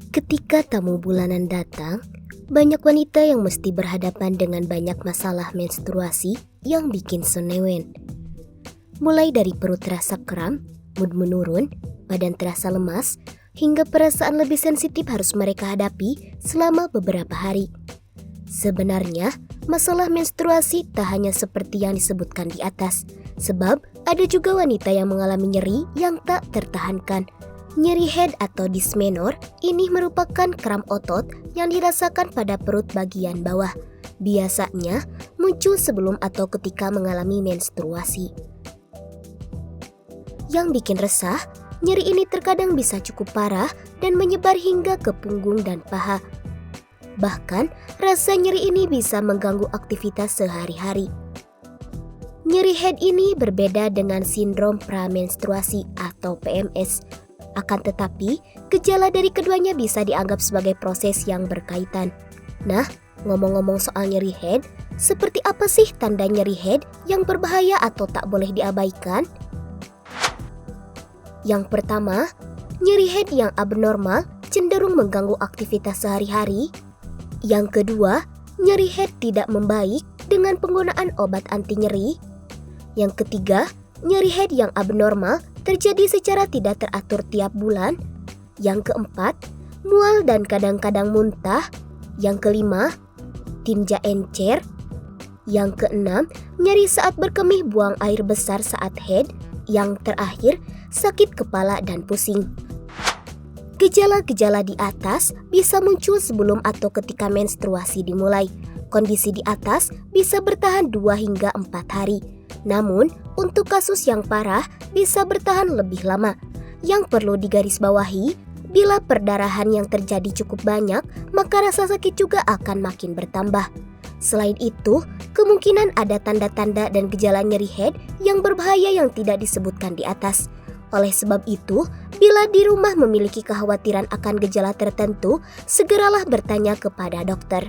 Ketika tamu bulanan datang, banyak wanita yang mesti berhadapan dengan banyak masalah menstruasi yang bikin senewen. Mulai dari perut terasa kram, mood menurun, badan terasa lemas, hingga perasaan lebih sensitif harus mereka hadapi selama beberapa hari. Sebenarnya, masalah menstruasi tak hanya seperti yang disebutkan di atas, sebab ada juga wanita yang mengalami nyeri yang tak tertahankan. Nyeri head atau dysmenor ini merupakan kram otot yang dirasakan pada perut bagian bawah. Biasanya muncul sebelum atau ketika mengalami menstruasi. Yang bikin resah, nyeri ini terkadang bisa cukup parah dan menyebar hingga ke punggung dan paha. Bahkan, rasa nyeri ini bisa mengganggu aktivitas sehari-hari. Nyeri head ini berbeda dengan sindrom pramenstruasi atau PMS. Akan tetapi, gejala dari keduanya bisa dianggap sebagai proses yang berkaitan. Nah, ngomong-ngomong soal nyeri head, seperti apa sih tanda nyeri head yang berbahaya atau tak boleh diabaikan? Yang pertama, nyeri head yang abnormal cenderung mengganggu aktivitas sehari-hari. Yang kedua, nyeri head tidak membaik dengan penggunaan obat anti nyeri. Yang ketiga, nyeri head yang abnormal terjadi secara tidak teratur tiap bulan. Yang keempat, mual dan kadang-kadang muntah. Yang kelima, tinja encer. Yang keenam, nyeri saat berkemih buang air besar saat head. Yang terakhir, sakit kepala dan pusing. Gejala-gejala di atas bisa muncul sebelum atau ketika menstruasi dimulai. Kondisi di atas bisa bertahan 2 hingga 4 hari. Namun, untuk kasus yang parah bisa bertahan lebih lama. Yang perlu digarisbawahi, bila perdarahan yang terjadi cukup banyak, maka rasa sakit juga akan makin bertambah. Selain itu, kemungkinan ada tanda-tanda dan gejala nyeri head yang berbahaya yang tidak disebutkan di atas. Oleh sebab itu, bila di rumah memiliki kekhawatiran akan gejala tertentu, segeralah bertanya kepada dokter.